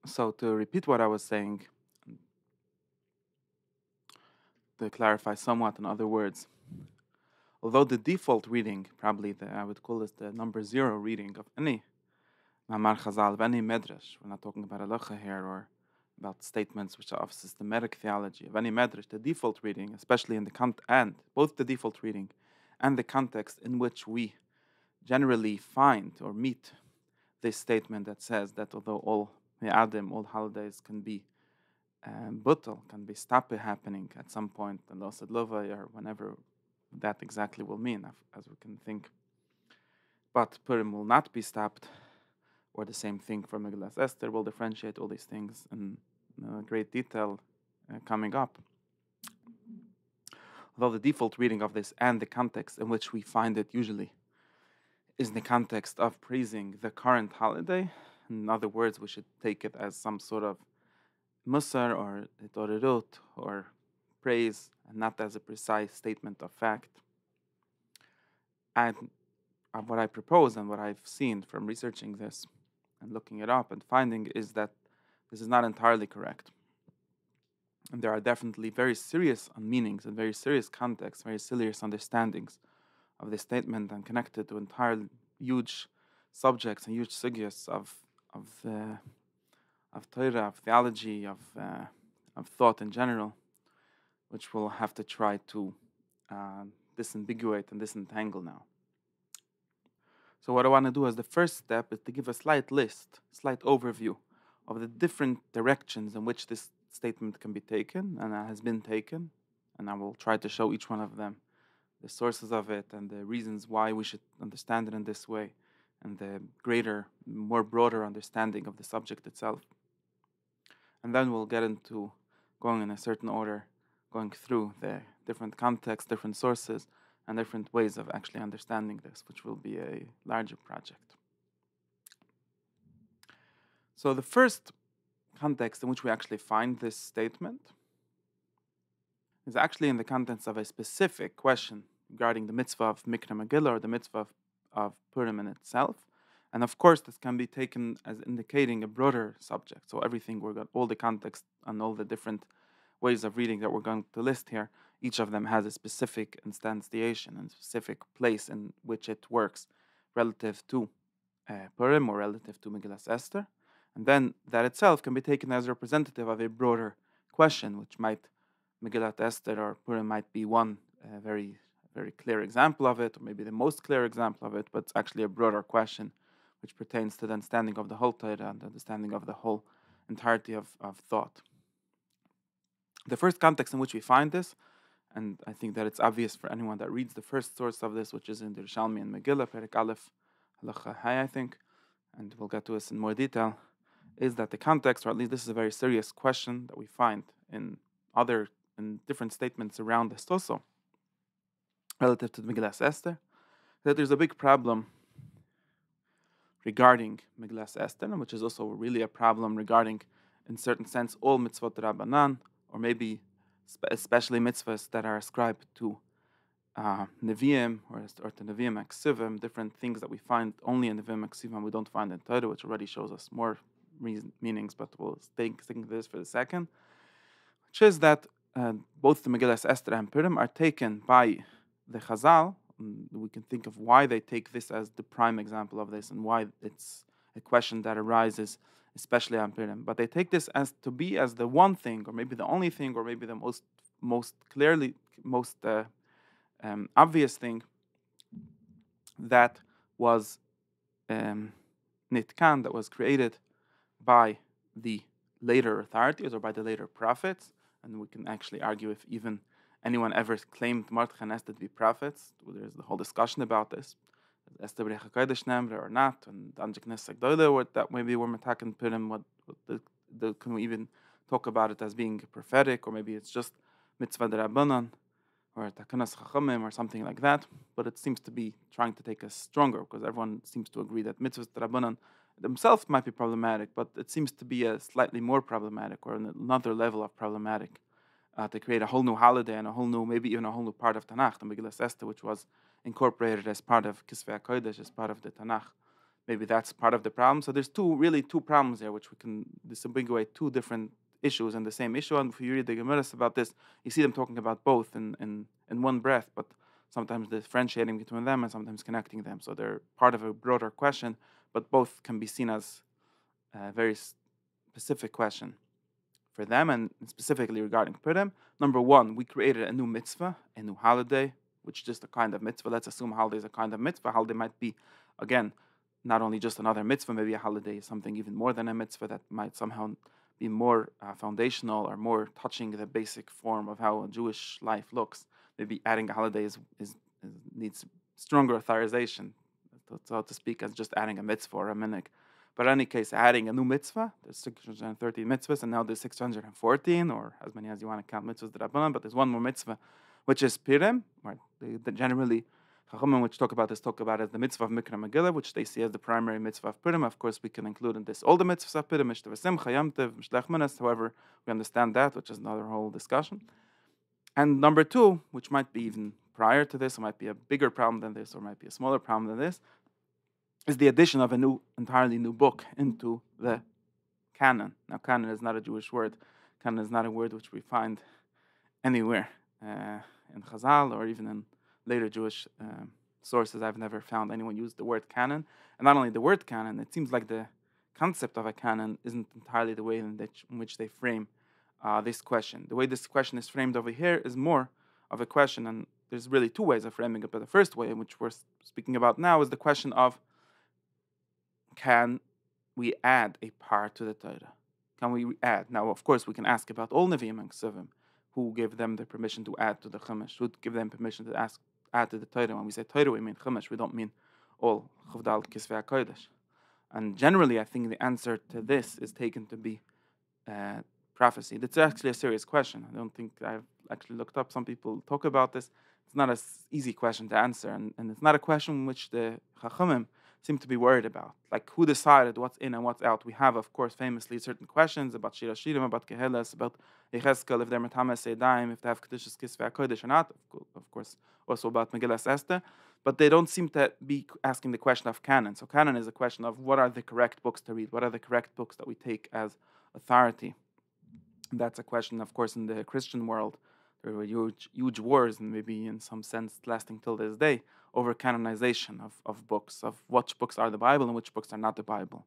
So to repeat what I was saying, to clarify somewhat in other words, although the default reading, probably I would call this the number 0 reading of any Mamar Chazal, of any Medrash, we're not talking about halacha here or about statements which are of systematic theology, of any Medrash, the default reading, especially in and both the default reading and the context in which we generally find or meet this statement that says that although all Me'adim, all holidays can be buttal, can be stopped happening at some point, and also Lowy, or whenever that exactly will mean, as we can think. But Purim will not be stopped, or the same thing for Megillas Esther. We'll differentiate all these things in great detail coming up. Although the default reading of this and the context in which we find it usually is in the context of praising the current holiday. In other words, we should take it as some sort of musar or itorerut or praise, and not as a precise statement of fact. And what I propose and what I've seen from researching this and looking it up and finding is that this is not entirely correct. And there are definitely very serious meanings and very serious contexts, very serious understandings of this statement and connected to entire huge subjects and huge sugyas of Torah, of theology, of thought in general, which we'll have to try to disambiguate and disentangle now. So what I want to do as the first step is to give a slight overview of the different directions in which this statement can be taken and has been taken, and I will try to show each one of them, the sources of it and the reasons why we should understand it in this way, and the greater, more broader understanding of the subject itself. And then we'll get into going in a certain order, going through the different contexts, different sources, and different ways of actually understanding this, which will be a larger project. So the first context in which we actually find this statement is actually in the context of a specific question regarding the mitzvah of Mikra Megillah, or the mitzvah of Purim in itself. And of course, this can be taken as indicating a broader subject. So everything, all the context and all the different ways of reading that we're going to list here, each of them has a specific instantiation and specific place in which it works relative to Purim or relative to Megillas Esther. And then that itself can be taken as representative of a broader question, which Megillat Esther or Purim might be one very, very clear example of it, or maybe the most clear example of it, but it's actually a broader question which pertains to the understanding of the whole Torah and the understanding of the whole entirety of thought. The first context in which we find this, and I think that it's obvious for anyone that reads the first source of this, which is in the Yerushalmi and Megillah, Perek Aleph, Halacha Hay, I think, and we'll get to this in more detail, is that the context, or at least this is a very serious question that we find in different statements around this also, relative to the Megillas Esther, that there's a big problem regarding Megillas Esther, which is also really a problem regarding, in certain sense, all mitzvot Rabbanan, or maybe especially mitzvahs that are ascribed to Nevi'im, or to Nevi'im Aksivim, different things that we find only in Nevi'im Aksivim we don't find in Torah, which already shows us more meanings, but we'll think of this for a second, which is that both the Megillas Esther and Purim are taken by the Chazal. We can think of why they take this as the prime example of this and why it's a question that arises, especially on Purim. But they take this as the one thing, or maybe the only thing, or maybe the most clearly, most obvious thing that was nitkan, that was created by the later authorities or by the later prophets. And we can actually argue if even anyone ever claimed Mordechai and Esther to be prophets. There's the whole discussion about this. Esther B'Recha Kodesh Nemre or not, and Anjek Nesek Doyle, or that maybe we're metaken Purim, can we even talk about it as being prophetic, or maybe it's just mitzvah d'Rabbanan, or Takanas Chachamim, or something like that. But it seems to be trying to take us stronger, because everyone seems to agree that mitzvahs d'Rabbanan themselves might be problematic, but it seems to be a slightly more problematic, or another level of problematic, to create a whole new holiday and maybe even a whole new part of Tanakh, the Megillas Esther, which was incorporated as part of Kisvei HaKodesh, as part of the Tanakh, maybe that's part of the problem. So there's two problems there, which we can disambiguate two different issues in the same issue. And if you read the Gemaras about this, you see them talking about both in one breath, but sometimes differentiating between them and sometimes connecting them. So they're part of a broader question, but both can be seen as a very specific question for them, and specifically regarding Purim. Number one, we created a new mitzvah, a new holiday, which is just a kind of mitzvah. Let's assume holiday is a kind of mitzvah. Holiday might be, again, not only just another mitzvah, maybe a holiday is something even more than a mitzvah that might somehow be more foundational or more touching the basic form of how a Jewish life looks. Maybe adding a holiday needs stronger authorization, so to speak, as just adding a mitzvah or a minhag. But in any case, adding a new mitzvah, there's 613 mitzvahs, and now there's 614, or as many as you want to count mitzvahs the Rabbanan, but there's one more mitzvah, which is Purim, right? They generally, Chachamim, which talk about as the mitzvah of Mikra Megillah, which they see as the primary mitzvah of Purim. Of course, we can include in this all the mitzvahs of Purim, Mishta V'Simcha, Yom Tov, Mishlech Minas, however, we understand that, which is another whole discussion. And number two, which might be even prior to this, or might be a bigger problem than this, or might be a smaller problem than this, is the addition of entirely new book into the canon. Now, canon is not a Jewish word. Canon is not a word which we find anywhere in Chazal or even in later Jewish sources. I've never found anyone use the word canon. And not only the word canon, it seems like the concept of a canon isn't entirely the way in which they frame this question. The way this question is framed over here is more of a question, and there's really two ways of framing it. But the first way, which we're speaking about now, is the question of, can we add a part to the Torah? Can we add? Now, of course, we can ask about all Nevi'im and Ksuvim, who gave them the permission to add to the Chumash, who give them permission to add to the Torah. When we say Torah, we mean Chumash. We don't mean all Chavdal Kisvei HaKodesh. And generally, I think the answer to this is taken to be prophecy. That's actually a serious question. I don't think I've actually looked up. Some people talk about this. It's not an easy question to answer, and it's not a question which the Chachamim seem to be worried about. Like, who decided what's in and what's out? We have, of course, famously certain questions about Shir HaShirim, about Keheles, about Yechezkel, if they're Metames Sedaim, if they have Kedushas Kisvei HaKodesh or not. Of course, also about Megillas Esther. But they don't seem to be asking the question of canon. So canon is a question of what are the correct books to read? What are the correct books that we take as authority? And that's a question, of course, in the Christian world. There were huge wars, and maybe in some sense lasting till this day, over canonization of books, of which books are the Bible and which books are not the Bible.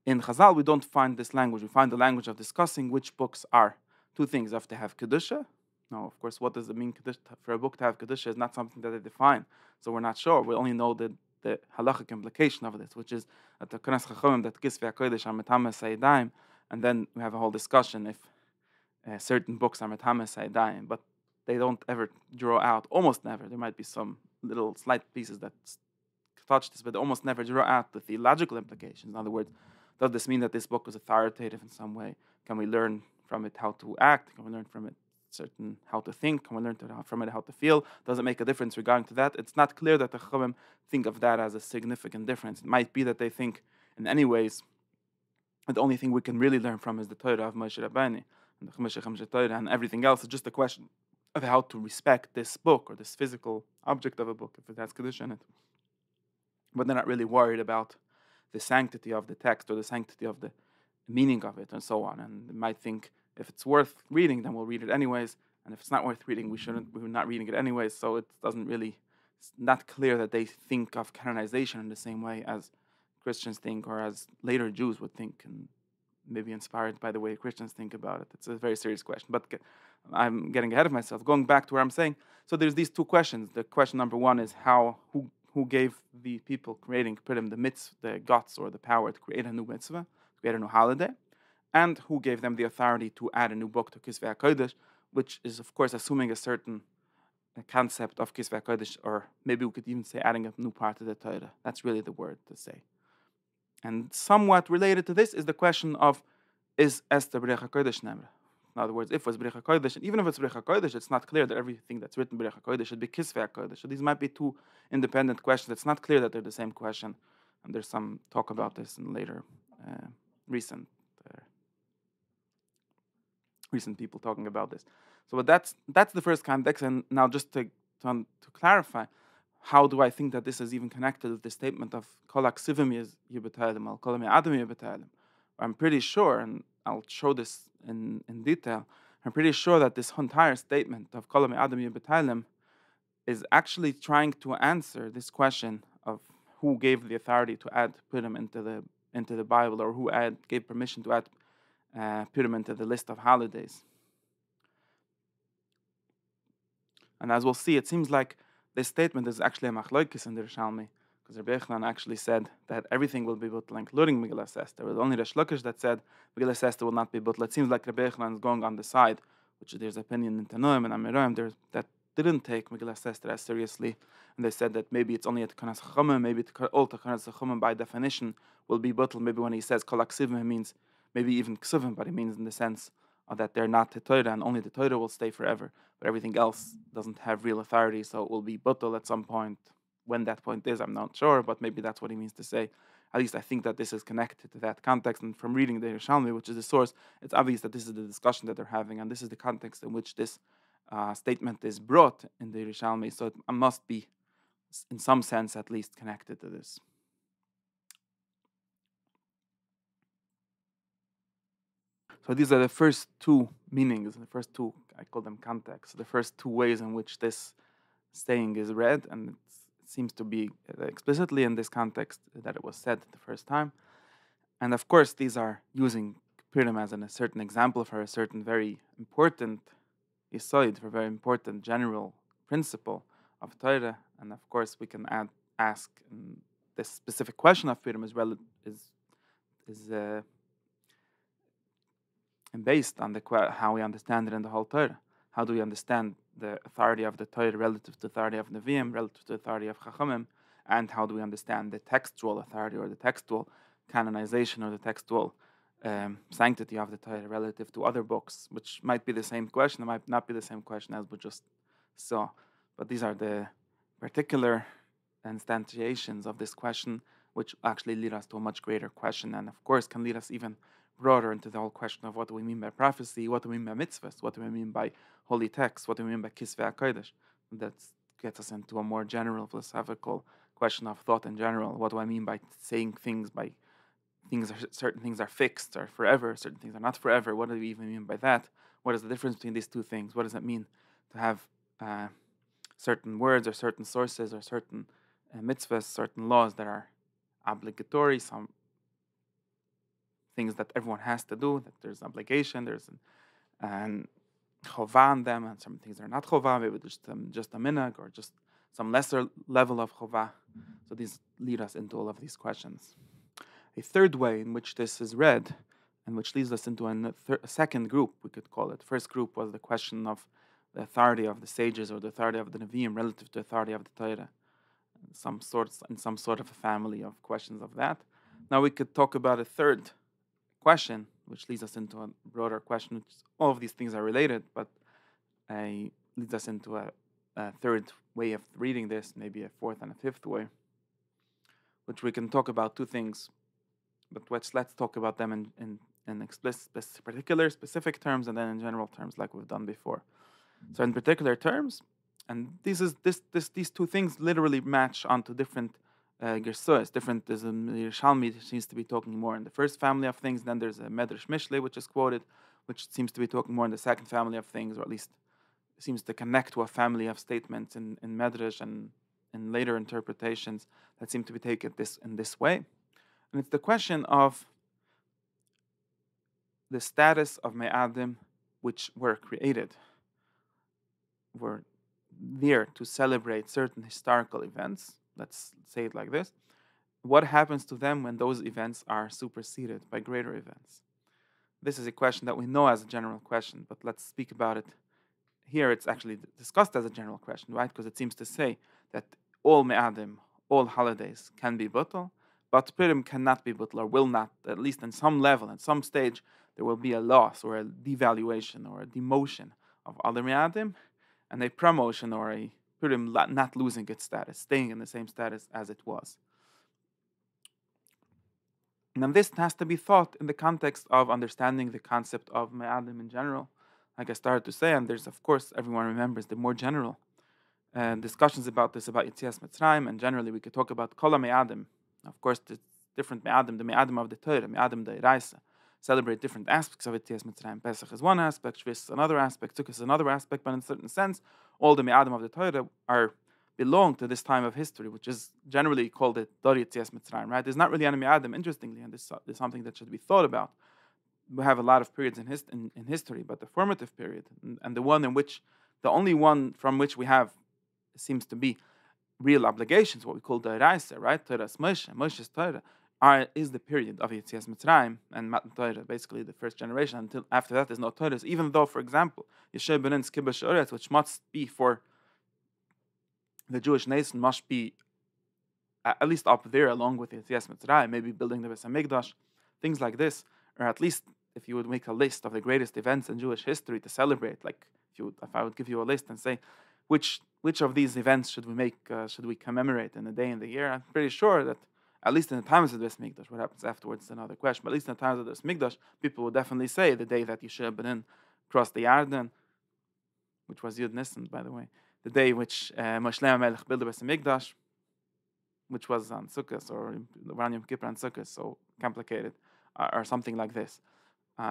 In Chazal, we don't find this language. We find the language of discussing which books are. Two things: have to have Kedusha. Now, of course, what does it mean for a book to have Kedusha is not something that they define. So we're not sure. We only know the halachic implication of this, which is that the Knas Chachamim, that Kisvei HaKodesh are Metames Sedaim, and then we have a whole discussion if certain books are Metames Sedaim, but they don't ever draw out, almost never. There might be some little slight pieces that touch this, but they almost never draw out the theological implications. In other words, does this mean that this book is authoritative in some way? Can we learn from it how to act? Can we learn from it how to think? Can we learn from it how to feel? Does it make a difference regarding to that? It's not clear that the Chachamim think of that as a significant difference. It might be that they think, in any ways, the only thing we can really learn from is the Torah of Moshe Rabbeinu, and the Chumash Torah, and everything else is just a question of how to respect this book or this physical object of a book, if it has Kedusha in it. But they're not really worried about the sanctity of the text or the sanctity of the meaning of it and so on. And they might think if it's worth reading, then we'll read it anyways. And if it's not worth reading, we're not reading it anyways. So it's not clear that they think of canonization in the same way as Christians think, or as later Jews would think, and maybe inspired by the way Christians think about it. It's a very serious question, but I'm getting ahead of myself. Going back to where I'm saying, so there's these two questions. The question number one is who gave the people creating Purim the guts or the power to create a new mitzvah, to create a new holiday, and who gave them the authority to add a new book to Kisvei HaKodesh, which is, of course, assuming a certain concept of Kisvei HaKodesh, or maybe we could even say adding a new part to the Torah. That's really the word to say. And somewhat related to this is the question of, is Esther B'rich HaKodesh Nemra? In other words, if it was B'rich HaKodesh, and even if it's B'rich HaKodesh, it's not clear that everything that's written B'rich HaKodesh should be Kisvei HaKodesh. So these might be two independent questions. It's not clear that they're the same question, and there's some talk about this in later recent people talking about this. So but that's the first context, and now just to clarify, how do I think that this is even connected with the statement of Kol HaKsivim Beteilim, Al Kol Hamoadim Beteilim? I'm pretty sure, and I'll show this in detail, I'm pretty sure that this entire statement of Kol Hamoadim Beteilim is actually trying to answer this question of who gave the authority to add Purim into the Bible, or who gave permission to add Purim into the list of holidays. And as we'll see, it seems like this statement is actually a machlokes in the Rishalmi, because Rabbi Yochanan actually said that everything will be butl, including Megillas Esther. It was only Resh Lakish that said Megillas Esther will not be butl. It seems like Rabbi Yochanan is going on the side, which there's opinion in Tanoim and Amiroim that didn't take Megillas Esther as seriously, and they said that maybe it's only at Takanas Chachamim, maybe all Takanas Chachamim by definition will be butl. Maybe when he says Kol HaKsivim, he means maybe even Ksivim, but he means in the sense that they're not the Torah, and only the Torah will stay forever, but everything else doesn't have real authority, so it will be butl at some point. When that point is, I'm not sure, but maybe that's what he means to say. At least I think that this is connected to that context, and from reading the Yerushalmi, which is the source, it's obvious that this is the discussion that they're having, and this is the context in which this statement is brought in the Yerushalmi, so it must be, in some sense at least, connected to this. So these are the first two meanings, the first two, I call them contexts, the first two ways in which this saying is read, and it seems to be explicitly in this context that it was said the first time. And of course, these are using Purim as a certain example for a certain very important yisoid, for a very important general principle of Torah. And of course, we can ask this specific question of Purim is based on how we understand it in the whole Torah. How do we understand the authority of the Torah relative to the authority of Nevi'im, relative to the authority of Chachamim, and how do we understand the textual authority or the textual canonization or the textual sanctity of the Torah relative to other books, which might be the same question, it might not be the same question as we just saw. But these are the particular instantiations of this question, which actually lead us to a much greater question, and of course can lead us even broader into the whole question of what do we mean by prophecy, what do we mean by mitzvahs, what do we mean by holy texts, what do we mean by kisvei HaKodesh. That gets us into a more general philosophical question of thought in general. What do I mean by saying things certain things are fixed or forever, certain things are not forever? What do we even mean by that? What is the difference between these two things? What does it mean to have certain words or certain sources or certain mitzvahs, certain laws that are obligatory, some things that everyone has to do, that there's obligation, there's an chovah on them, and some things are not chovah, maybe just a minhag or just some lesser level of chovah. So these lead us into all of these questions. A third way in which this is read, and which leads us into a second group, we could call it. First group was the question of the authority of the sages or the authority of the Nevi'im relative to the authority of the Torah. Some sort of a family of questions of that. Now we could talk about a third question, which leads us into a broader question. All of these things are related, but leads us into a third way of reading this, maybe a fourth and a fifth way, which we can talk about two things, but let's talk about them in explicit, particular, specific terms, and then in general terms, like we've done before. So in particular terms, and these two things literally match onto different Gersois, different. There's a Yerushalmi seems to be talking more in the first family of things. Then there's a Medrash Mishlei, which is quoted, which seems to be talking more in the second family of things, or at least seems to connect to a family of statements in Medrash and in later interpretations that seem to be taken in this way. And it's the question of the status of Me'adim, which were created, were there to celebrate certain historical events. Let's say it like this. What happens to them when those events are superseded by greater events? This is a question that we know as a general question, but let's speak about it. Here it's actually discussed as a general question, right? Because it seems to say that all Me'adim, all holidays can be butl, but Purim cannot be butl, or will not, at least in some level, at some stage, there will be a loss or a devaluation or a demotion of other Me'adim, and a promotion or a Purim not losing its status, staying in the same status as it was. Now this has to be thought in the context of understanding the concept of Me'adim in general. Like I started to say, and there's, of course, everyone remembers the more general discussions about this, about Yetzias Mitzrayim, and generally we could talk about Kol HaMe'adim. Of course, the different Me'adim, the Me'adim of the Torah, Me'adim the Iraisa, celebrate different aspects of Yetzias Mitzrayim. Pesach is one aspect, Shvis is another aspect, Sukkot is another aspect, but in a certain sense, all the Me'adim of the Torah belong to this time of history, which is generally called the Dor Yetzias Mitzrayim, right? There's not really any Me'adim, interestingly, and this is something that should be thought about. We have a lot of periods in history, but the formative period, and the one in which, the only one from which we have seems to be real obligations, what we call the Iraisa, right? Torah's Moshe's Torah, is the period of Yetzias Mitzrayim and Matan Torah, basically the first generation. Until after that, there's no Torahs. Even though, for example, Yeshua Benin's Kibbutz Oretz, which must be for the Jewish nation, must be at least up there along with Yetzias Mitzrayim, maybe building the Beis HaMikdash, things like this, or at least if you would make a list of the greatest events in Jewish history to celebrate, like if I would give you a list and say, which of these events should we commemorate in a day in the year? I'm pretty sure that at least in the times of the Beis Mikdash, what happens afterwards is another question. But at least in the times of the Beis Mikdash, people will definitely say the day that Yeshua Benin crossed the Yarden, which was Yud Nisan, by the way, the day which Moshe HaMelech built the Beis Mikdash, which was on Sukkot or around Yom Kippur and Sukkot, so complicated, or something like this.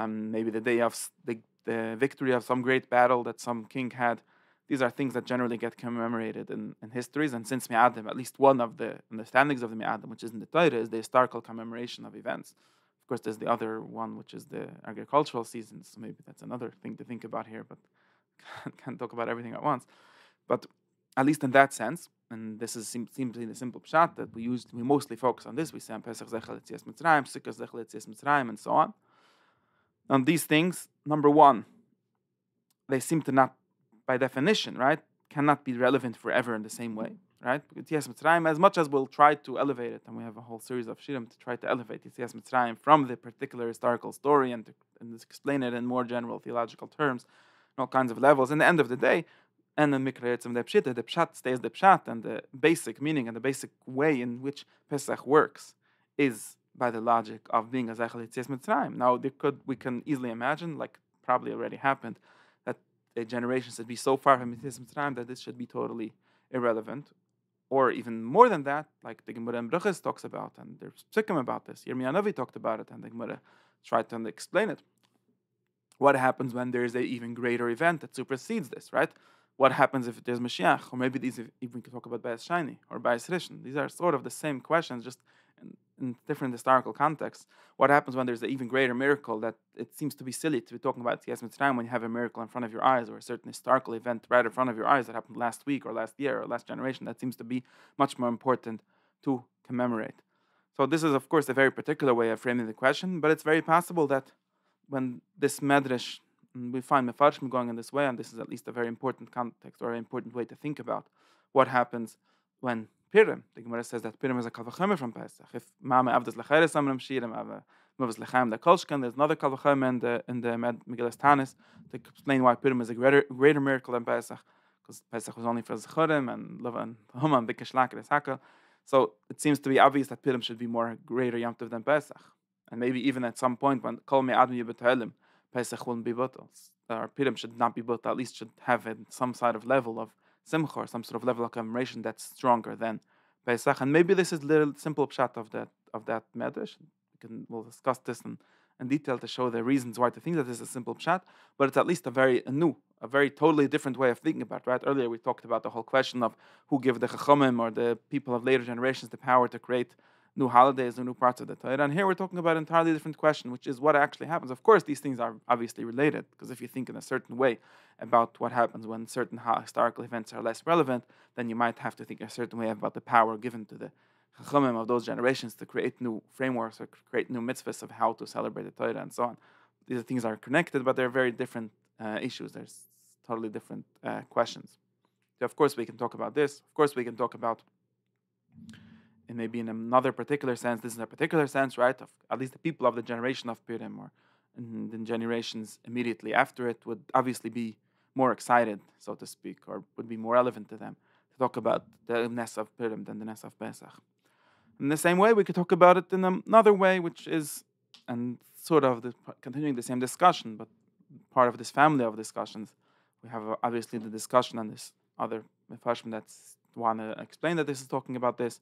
Maybe the day of the victory of some great battle that some king had. These are things that generally get commemorated in histories, and since Me'adim, at least one of the understandings of the Me'adim, which is in the Torah, is the historical commemoration of events. Of course, there's the other one, which is the agricultural seasons, so maybe that's another thing to think about here, but can't talk about everything at once. But at least in that sense, and this seems to be the simple pshat that we mostly focus on this. We say on Pesach Zechel Yetzias Mitzrayim, Sukkot Zechel Yetzias Mitzrayim, and so on. On these things, number one, they seem to not, by definition, right, cannot be relevant forever in the same way, right? Yetzias Mitzrayim, as much as we'll try to elevate it, and we have a whole series of shiurim to try to elevate Yetzias Mitzrayim from the particular historical story and explain it in more general theological terms, on all kinds of levels. In the end of the day, and the Mikra Yetzim the Pshat stays the Pshat, and the basic meaning and the basic way in which Pesach works is by the logic of being a Zechel Yetzias Mitzrayim. Now, we can easily imagine, like probably already happened, that a generation should be so far from Yetzias Mitzrayim that this should be totally irrelevant. Or even more than that, like the Gemara in Brachos talks about, and there's psukim about this. Yirmiyah Novi talked about it, and the Gemara tried to explain it. What happens when there is an even greater event that supersedes this, right? What happens if there's Mashiach? Or maybe these, if we could talk about Bayis Shani or Bayis Rishon. These are sort of the same questions, just in different historical contexts. What happens when there's an even greater miracle that it seems to be silly to be talking about Yetzias Mitzrayim when you have a miracle in front of your eyes, or a certain historical event right in front of your eyes that happened last week or last year or last generation that seems to be much more important to commemorate. So this is, of course, a very particular way of framing the question, but it's very possible that when this medrash, we find mefarshim going in this way, and this is at least a very important context or an important way to think about what happens when Purim. The Gemara says that Purim is a kal v'chomer from Pesach. If Ma'ame Avdas Lecheres Amram Shirim, Mavas Lechaim the Kolshkan, there's another kal v'chomer in the Megillas Tanis to explain why Purim is a greater miracle than Pesach, because Pesach was only for Zechurim and Lava and Homa and Bikkesh Laker Hakel. So it seems to be obvious that Purim should be more greater Yom Tov than Pesach, and maybe even at some point when Kol Me'adim Beteilim, Pesach wouldn't be bottled, or Purim should not be bottled. At least should have some sort of level of simcha, or some sort of level of commemoration that's stronger than Pesach. And maybe this is a little simple pshat of that medrash. We'll discuss this in detail to show the reasons why to think that this is a simple pshat, but it's at least a very totally different way of thinking about it, right? Earlier we talked about the whole question of who give the chachamim or the people of later generations the power to create new holidays or new parts of the Torah. And here we're talking about an entirely different question, which is what actually happens. Of course, these things are obviously related, because if you think in a certain way about what happens when certain historical events are less relevant, then you might have to think a certain way about the power given to the chachamim of those generations to create new frameworks or create new mitzvahs of how to celebrate the Torah and so on. These things are connected, but they're very different issues. There's totally different questions. So of course, we can talk about this. Of course, we can talk about, and maybe in another particular sense, this is a particular sense, right? Of at least the people of the generation of Purim, or in the generations immediately after it, would obviously be more excited, so to speak, or would be more relevant to them to talk about the Ness of Purim than the Ness of Pesach. In the same way, we could talk about it in another way, which is, and sort of continuing the same discussion, but part of this family of discussions. We have obviously the discussion on this other Mefashim that want to explain that this is talking about this.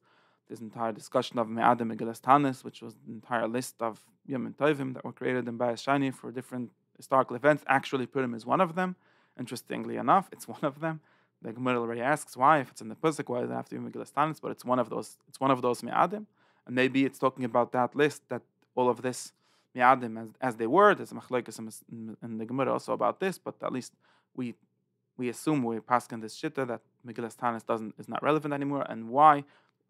This entire discussion of Me'adim Megillas Tanis, which was the entire list of Yom and Tovim that were created in Bayis Shani for different historical events. Actually, Purim is one of them. Interestingly enough, it's one of them. The Gemara already asks why, if it's in the Pusik, why does it have to be Megillas Tanis? But it's one of those. It's one of those Me'adim, and maybe it's talking about that list, that all of this Me'adim as they were. There's a Machlokes in the Gemara also about this, but at least we assume, we pass in this shitta that Megillas Tanis is not relevant anymore, and why?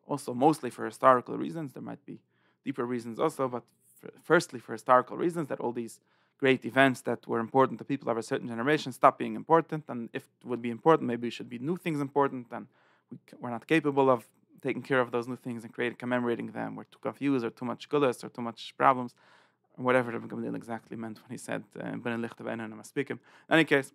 Also, mostly for historical reasons. There might be deeper reasons also, but firstly for historical reasons, that all these great events that were important to people of a certain generation stop being important, and if it would be important, maybe it should be new things important, and we're not capable of taking care of those new things and commemorating them. We're too confused, or too much gullus, or too much problems, or whatever Rabbi Gamliel exactly meant when he said in any case,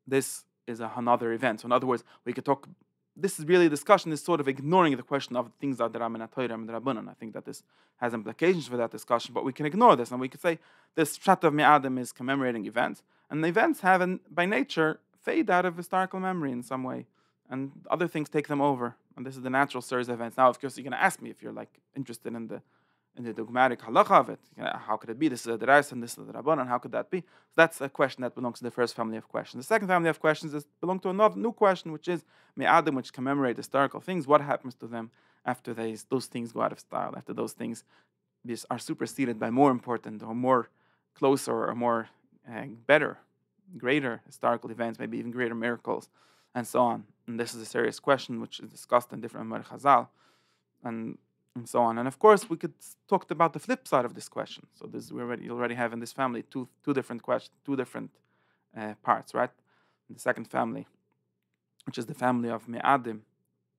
this is another event. So in other words, we could talk. This is really a discussion is sort of ignoring the question of things that are in Torah and Rabbanan. I think that this has implications for that discussion, but we can ignore this, and we could say this Shat of Me'adim is commemorating events, and the events have, by nature, fade out of historical memory in some way, and other things take them over. And this is the natural series of events. Now, of course, you're going to ask me if you're interested in the dogmatic halacha of it. How could it be? This is the Rais and this is the Rabbanan. How could that be? So that's a question that belongs to the first family of questions. The second family of questions belong to another new question, which is Me'adim, which commemorate historical things. What happens to them after those things go out of style? After those things are superseded by more important or more closer or more better, greater historical events, maybe even greater miracles, and so on. And this is a serious question which is discussed in different Amar Chazal, and so on. And of course, we could talk about the flip side of this question. So you already have in this family two different questions, two different parts, right? In the second family, which is the family of Me'adim,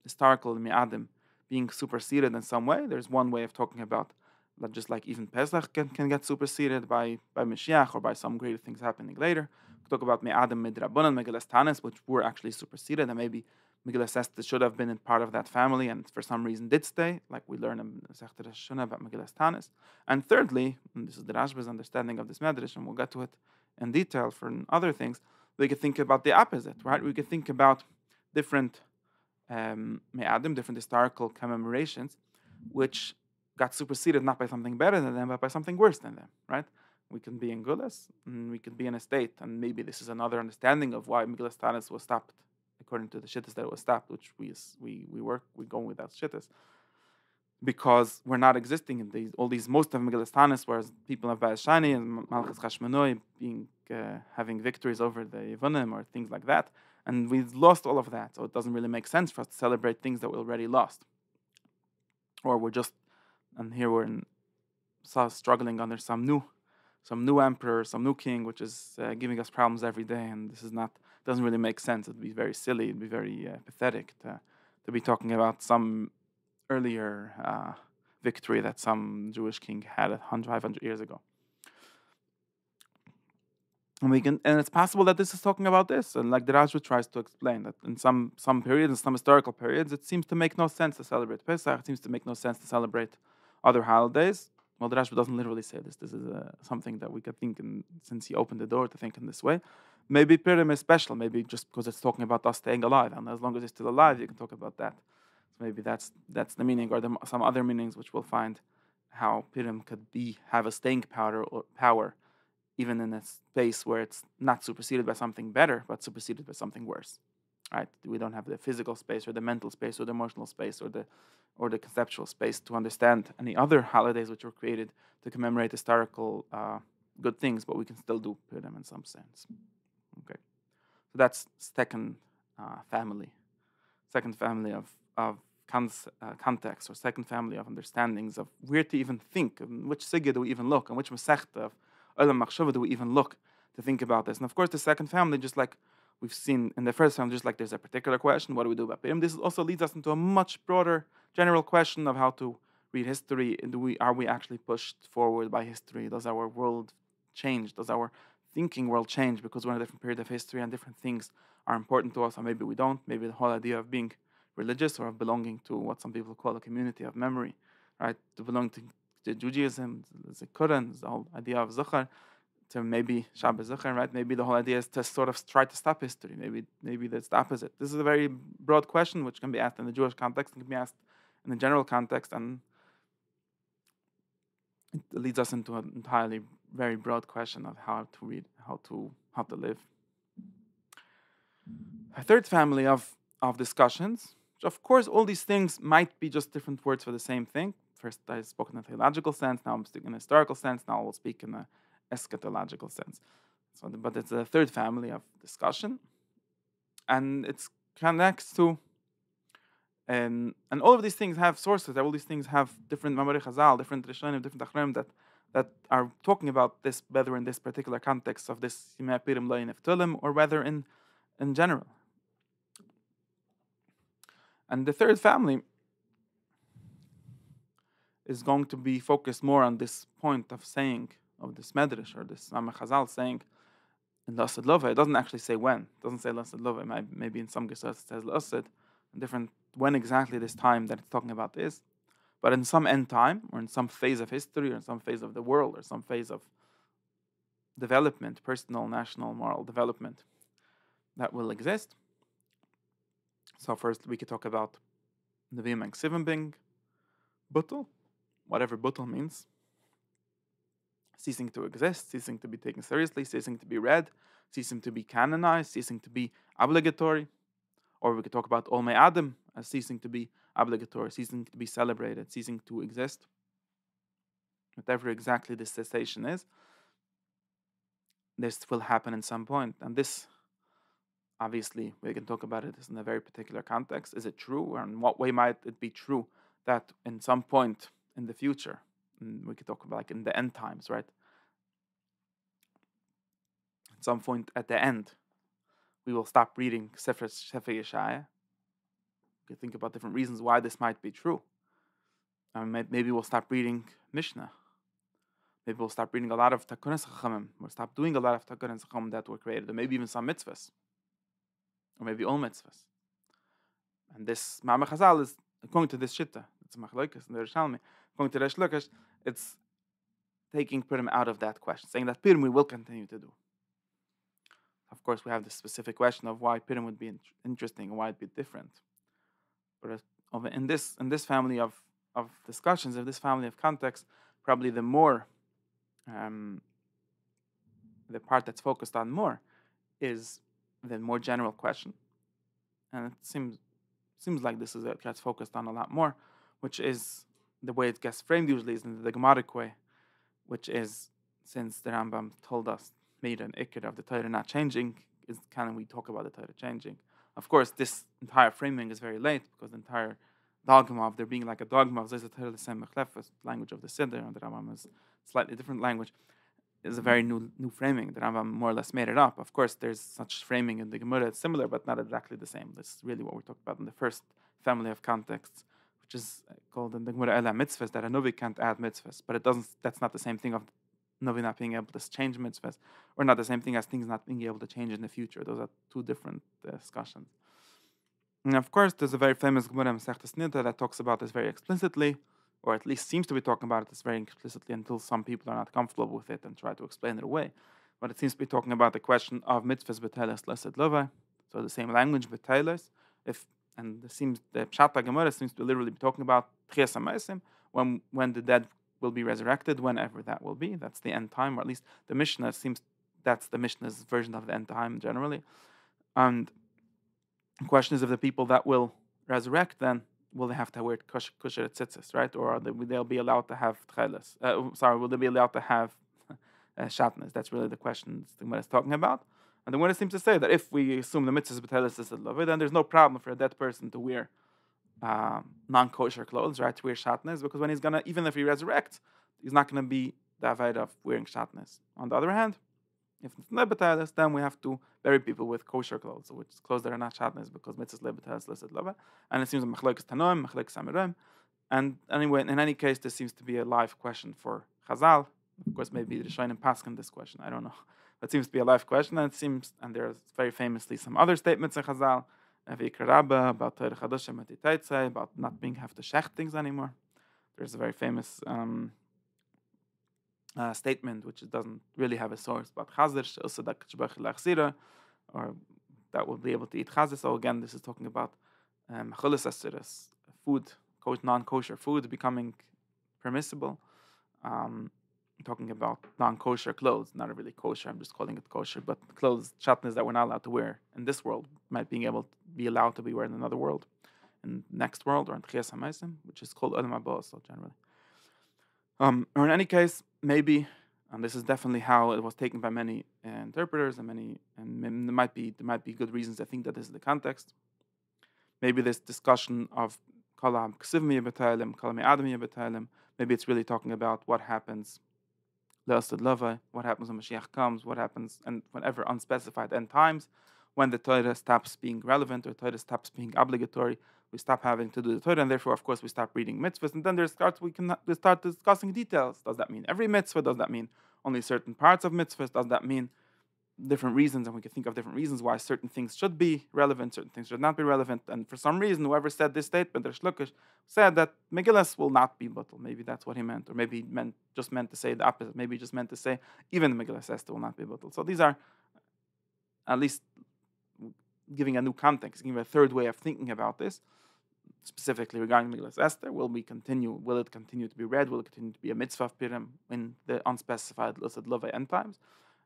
historical Me'adim, being superseded in some way. There's one way of talking about that, just like even Pesach can get superseded by Mashiach or by some greater things happening later. We talk about Me'adim Midrabanan, Megillas Tanis, which were actually superseded, and maybe Megillas Esther should have been in part of that family and for some reason did stay, like we learn in Masechta Rosh Hashanah about Megillas Tanis. And thirdly, and this is the Rashba's understanding of this Medrash, and we'll get to it in detail for other things, we could think about the opposite, right? We could think about different Me'adim, different historical commemorations, which got superseded not by something better than them, but by something worse than them, right? We can be in Gulas, and we can be in a state, and maybe this is another understanding of why Megillas Tanis was stopped, according to the shittas that it was stopped, which we go with that shittas, because we're not existing in all these most of Megillas Tanis, whereas people of Bayis Shani and Malchus Chashmonoi having victories over the Yevonim or things like that, and we've lost all of that, so it doesn't really make sense for us to celebrate things that we already lost, or here we're struggling under some new emperor, some new king, which is giving us problems every day, and this doesn't really make sense. It'd be very silly, it'd be very pathetic to be talking about some earlier victory that some Jewish king had 500 years ago. And it's possible that this is talking about this, and like the Rashba tries to explain, that in some periods, in some historical periods, it seems to make no sense to celebrate Pesach. It seems to make no sense to celebrate other holidays. Well, the Rashba doesn't literally say this. This is something that we could think, since he opened the door to think in this way. Maybe Purim is special, maybe just because it's talking about us staying alive, and as long as it's still alive, you can talk about that. So maybe that's the meaning, or some other meanings which we'll find how Purim could have a staying power, even in a space where it's not superseded by something better, but superseded by something worse. Right? We don't have the physical space, or the mental space, or the emotional space, or the conceptual space to understand any other holidays which were created to commemorate historical good things, but we can still do Purim in some sense. Okay, so that's second family of context, or second family of understandings of where to even think, and which sigya do we even look, and which masechta of Olam Machshava do we even look to think about this. And of course, the second family, just like we've seen in the first family, just like there's a particular question, what do we do about Purim? This also leads us into a much broader general question of how to read history. Are we actually pushed forward by history? Does our world change? Does our thinking world change because we're in a different period of history and different things are important to us, or maybe we don't? Maybe the whole idea of being religious or of belonging to what some people call a community of memory, right? To belong to Judaism, the Quran, the whole idea of Zachar, to maybe Shabbos Zucher, right? Maybe the whole idea is to sort of try to stop history. Maybe that's the opposite. This is a very broad question, which can be asked in the Jewish context and can be asked in the general context, and it leads us into an entirely very broad question of how to read, how to live. A third family of discussions, which of course all these things might be just different words for the same thing. First I spoke in a theological sense, now I'm speaking in a historical sense, now I'll speak in a eschatological sense. But it's a third family of discussion, and it's connects to and all of these things have sources. All these things have different Mamari Chazal, different Rishonim, different Achronim that are talking about this, whether in this particular context of this Yimei Purim Lowy Neftulim, or whether in general. And the third family is going to be focused more on this point of saying, of this Medrash, or this Mamar Chazal saying, in Lasad Lowy, it doesn't actually say when. It doesn't say Lasad Lowy. Maybe in some Gesot it says Lasad, different when exactly this time that it's talking about is. But in some end time, or in some phase of history, or in some phase of the world, or some phase of development, personal, national, moral development, that will exist. So first we could talk about Nevi'im and Ksivim being Butul, whatever Butul means. Ceasing to exist, ceasing to be taken seriously, ceasing to be read, ceasing to be canonized, ceasing to be obligatory. Or we could talk about Hamoadim as ceasing to be obligatory, ceasing to be celebrated, ceasing to exist. Whatever exactly this cessation is, this will happen in some point. And this, obviously, we can talk about it in a very particular context. Is it true? Or in what way might it be true that in some point in the future, and we could talk about like in the end times, right? At some point at the end, we will stop reading Sefer Yeshaya. We could think about different reasons why this might be true. Maybe we'll stop reading Mishnah. Maybe we'll stop reading a lot of Takunas Chachamim. We'll stop doing a lot of Takunas Chachamim that were created, or maybe even some mitzvahs, or maybe all mitzvahs. And this Ma'amar Chazal is according to this Shitta. It's Machlokes and the Rishalmi. According to Reish Lakish, it's taking Purim out of that question, saying that Purim we will continue to do. Of course, we have this specific question of why Purim would be interesting and why it'd be different. But in this family of discussions, in this family of context, probably the more the part that's focused on more is the more general question, and it seems like this is it gets focused on a lot more, which is the way it gets framed usually is in the Gemaric way, which is, since the Rambam told us, made an ikir of the Torah not changing, is can we talk about the Torah changing? Of course, this entire framing is very late, because the entire dogma of there being like a dogma of Zayz Torah the same language of the Siddur, and the Rambam is slightly different language, is a very new framing. The Rambam more or less made it up. Of course, there's such framing in the Gemara, it's similar, but not exactly the same. This is really what we're talking about in the first family of contexts, which is called in the Gemara Ela mitzvahs, that a Novi can't add mitzvahs, but it doesn't. That's not the same thing of Novi not being able to change mitzvahs, or not the same thing as things not being able to change in the future. Those are two different discussions. And of course, there's a very famous Gemara Masechtas Nida that talks about this very explicitly, or at least seems to be talking about it very explicitly until some people are not comfortable with it and try to explain it away. But it seems to be talking about the question of mitzvahs beteilis lesed Lowy, so the same language beteilis. And it seems the Pshat Gemara seems to literally be talking about Tchias HaMeisim, when the dead will be resurrected, whenever that will be. That's the end time, or at least the Mishnah seems that's the Mishnah's version of the end time generally. And the question is, if the people that will resurrect, then will they have to wear kosher tzitzis, right? Or will they be allowed to have tcheles? Will they be allowed to have shatnez? That's really the question the Gemara is talking about. And the Gemara seems to say that if we assume the mitzvahs b'teles is Lowy, then there's no problem for a dead person to wear non-kosher clothes, right? To wear shatnez, because when he's gonna, even if he resurrects, he's not gonna be the avodah of wearing shatnez. On the other hand, if it's not b'teles, then we have to bury people with kosher clothes, which is clothes that are not shatnez, because mitzvahs b'teles lesed Lowy. And it seems machlokes tanoim, machlokes amirim. And anyway, in any case, this seems to be a live question for Chazal. Of course, maybe the Rishonim paskin this question. I don't know. It seems to be a live question, and it seems, and there's very famously some other statements in Chazal, about Torah Chadashim Atitaitze, about not being have to shech things anymore. There's a very famous statement which doesn't really have a source, but Chazir, or that will be able to eat Chazir. So again, this is talking about food, non-kosher food becoming permissible. Talking about non-kosher clothes, not really kosher, I'm just calling it kosher, but clothes, shatnez that we're not allowed to wear in this world, might be allowed to be wear in another world, in next world, or in Tchias HaMaisim, which is called Olam Haba, so generally. Or in any case, maybe, and this is definitely how it was taken by many interpreters, and there might be good reasons I think that this is the context. Maybe this discussion of Beteilim, Beteilim, maybe it's really talking about what happens, Lowy, what happens when Mashiach comes, what happens, and whenever unspecified end times, when the Torah stops being relevant, or Torah stops being obligatory, we stop having to do the Torah, and therefore, of course, we stop reading mitzvahs, and then we start discussing details. Does that mean every mitzvah? Does that mean only certain parts of mitzvahs? Does that mean different reasons? And we can think of different reasons why certain things should be relevant, certain things should not be relevant. And for some reason, whoever said this statement, Rish Lakish, said that Megillas will not be bottled. Maybe that's what he meant, or maybe he just meant to say the opposite. Maybe he just meant to say even the Megillas Esther will not be bottled. So these are at least giving a new context, giving a third way of thinking about this, specifically regarding Megillas Esther. Will it continue to be read? Will it continue to be a mitzvah of Purim in the unspecified Lowy end times?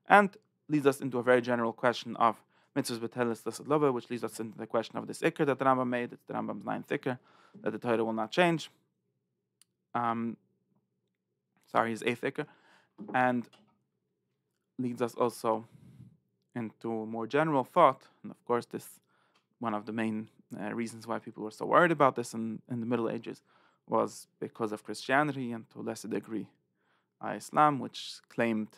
And leads us into a very general question of mitzvahs betelis Lowy, which leads us into the question of this ikr that the Rambam made. It's the Rambam's 9th ikr, that the Torah will not change. His 8th ikr, and leads us also into more general thought. And of course, this one of the main reasons why people were so worried about this in the Middle Ages was because of Christianity, and to a lesser degree Islam, which claimed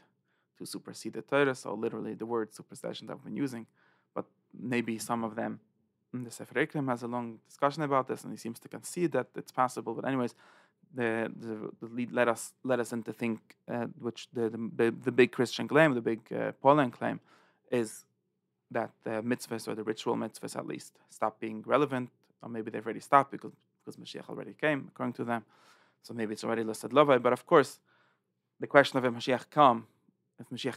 to supersede the Torah. So literally the word supersession that we've been using, but maybe some of them, the Sefer Ikrim has a long discussion about this, and he seems to concede that it's possible. But anyways, the lead led us into think, which the big Christian claim, the big Pauline claim, is that the mitzvahs, or the ritual mitzvahs at least, stop being relevant, or maybe they've already stopped because Mashiach already came, according to them. So maybe it's already listed Lowy. But of course, the question of if Mashiach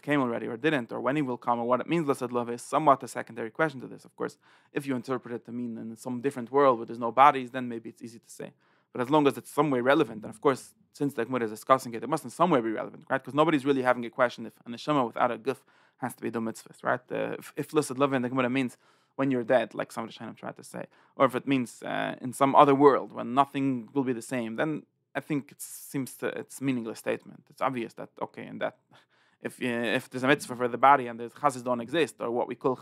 came already or didn't, or when he will come, or what it means listed Lowy, is somewhat a secondary question to this. Of course, if you interpret it to mean in some different world where there's no bodies, then maybe it's easy to say. But as long as it's some way relevant, and of course, since the Gemara is discussing it, it must in some way be relevant, right? Because nobody's really having a question if an neshama without a guf has to be the mitzvahs, right? If listed Lowy in the Gemara means when you're dead, like some of the Shainim tried to say, or if it means in some other world when nothing will be the same, then I think it's a meaningless statement. It's obvious that and that if there's a mitzvah for the body and the chazis don't exist, or what we call